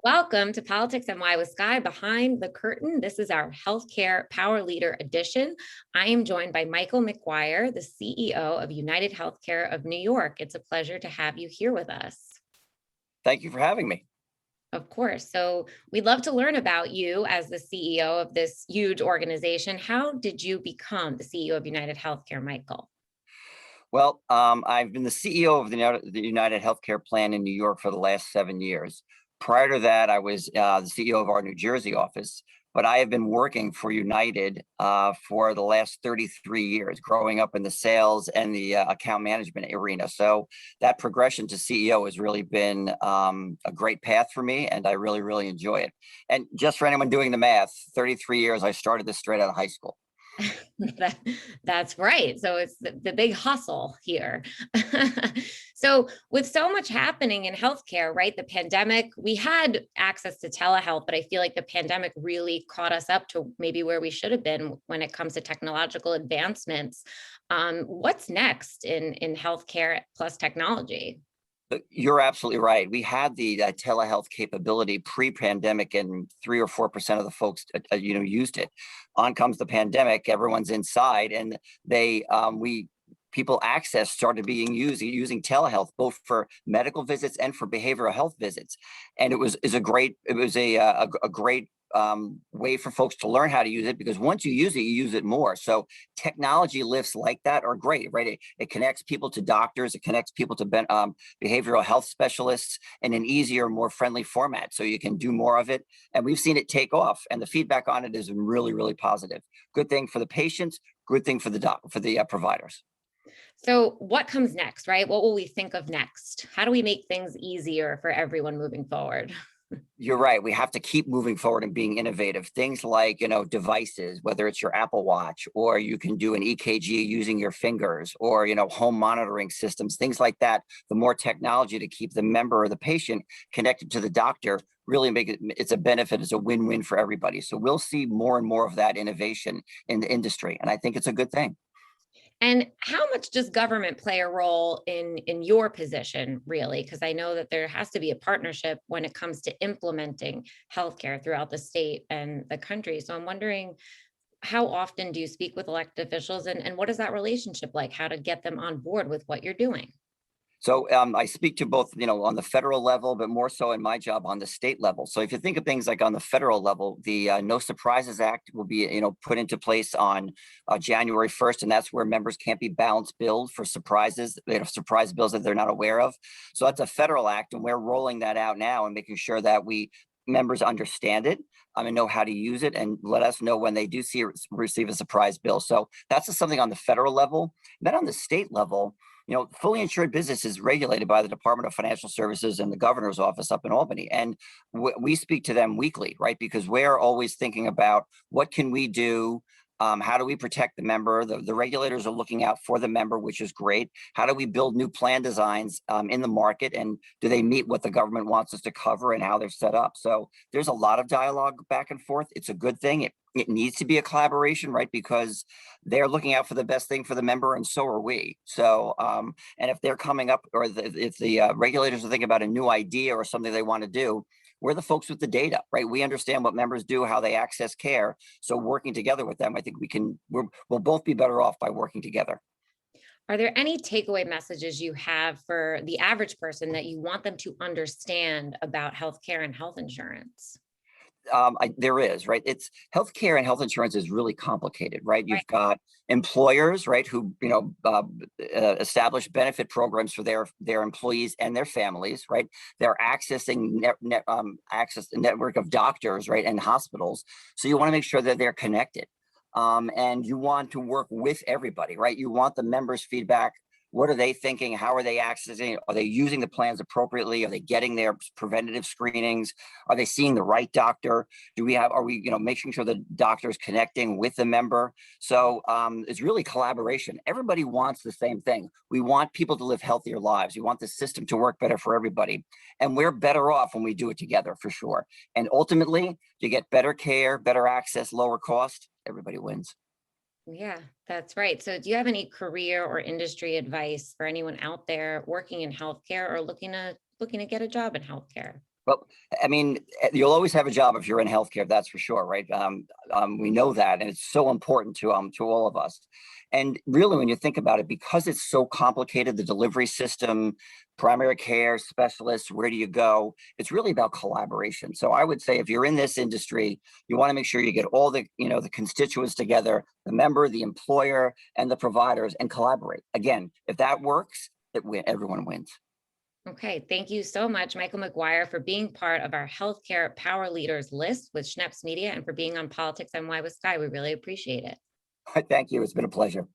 Welcome to PoliticsNY with Skye Behind the Curtain. This is our Healthcare Power Leader edition. I am joined by Michael McGuire, the CEO of UnitedHealthcare of New York. It's a pleasure to have you here with us. Thank you for having me. Of course. So we'd love to learn about you as the CEO of this huge organization. How did you become the CEO of UnitedHealthcare, Michael? Well, I've been the CEO of the United Healthcare plan in New York for the last 7 years. Prior to that, I was the CEO of our New Jersey office, but I have been working for United for the last 33 years, growing up in the sales and the account management arena. So that progression to CEO has really been a great path for me, and I really, really enjoy it. And just for anyone doing the math, 33 years, I started this straight out of high school. That's right. So it's the big hustle here. So with so much happening in healthcare, right? The pandemic, we had access to telehealth, but I feel like the pandemic really caught us up to maybe where we should have been when it comes to technological advancements. What's next in healthcare plus technology? You're absolutely right. We had the telehealth capability pre-pandemic, and 3 or 4% of the folks, used it. On comes the pandemic, everyone's inside, and people access started being using telehealth both for medical visits and for behavioral health visits, and it was a great way for folks to learn how to use it, because once you use it more. So technology lifts like that are great, right? It connects people to doctors, it connects people to behavioral health specialists in an easier, more friendly format, so you can do more of it. And we've seen it take off, and the feedback on it is really, really positive. Good thing for the patients, good thing for the providers. So what comes next, right? What will we think of next? How do we make things easier for everyone moving forward? You're right. We have to keep moving forward and being innovative. Things like, devices, whether it's your Apple Watch, or you can do an EKG using your fingers, or, home monitoring systems, things like that. The more technology to keep the member or the patient connected to the doctor really it's a benefit. It's a win-win for everybody. So we'll see more and more of that innovation in the industry. And I think it's a good thing. And how much does government play a role in your position, really? Because I know that there has to be a partnership when it comes to implementing healthcare throughout the state and the country. So I'm wondering, how often do you speak with elected officials, and what is that relationship like? How to get them on board with what you're doing? So I speak to both, on the federal level, but more so in my job on the state level. So if you think of things like on the federal level, the No Surprises Act will be, put into place on January 1st, and that's where members can't be balance billed for surprises, surprise bills that they're not aware of. So that's a federal act, and we're rolling that out now and making sure that members understand it and know how to use it, and let us know when they do receive a surprise bill. So that's just something on the federal level. Then on the state level, fully insured business is regulated by the Department of Financial Services and the governor's office up in Albany. And we speak to them weekly, right? Because we're always thinking about what can we do? How do we protect the member? The regulators are looking out for the member, which is great. How do we build new plan designs in the market? And do they meet what the government wants us to cover and how they're set up? So there's a lot of dialogue back and forth. It's a good thing. It needs to be a collaboration, right? Because they're looking out for the best thing for the member, and so are we. So, and if they're coming up, or if the regulators are thinking about a new idea or something they want to do, we're the folks with the data, right? We understand what members do, how they access care. So working together with them, I think we'll both be better off by working together. Are there any takeaway messages you have for the average person that you want them to understand about healthcare and health insurance? There is, right? It's healthcare and health insurance is really complicated, right? Right. You've got employers, right, who establish benefit programs for their employees and their families, right? They're accessing access the network of doctors, right, and hospitals. So you want to make sure that they're connected, and you want to work with everybody, right? You want the members' feedback. What are they thinking? How are they accessing? Are they using the plans appropriately? Are they getting their preventative screenings? Are they seeing the right doctor? Are we, making sure the doctor is connecting with the member? So it's really collaboration. Everybody wants the same thing. We want people to live healthier lives. We want the system to work better for everybody. And we're better off when we do it together, for sure. And ultimately, you get better care, better access, lower cost. Everybody wins. Yeah, that's right. So do you have any career or industry advice for anyone out there working in healthcare or looking to get a job in healthcare? Well, I mean, you'll always have a job if you're in healthcare, that's for sure, right? We know that, and it's so important to all of us. And really, when you think about it, because it's so complicated, the delivery system, primary care specialists, where do you go? It's really about collaboration. So I would say if you're in this industry, you want to make sure you get all the, the constituents together, the member, the employer, and the providers, and collaborate. Again, if that works, everyone wins. Okay, thank you so much, Michael McGuire, for being part of our healthcare power leaders list with Schneps Media and for being on Politics NY with Skye. We really appreciate it. Thank you. It's been a pleasure.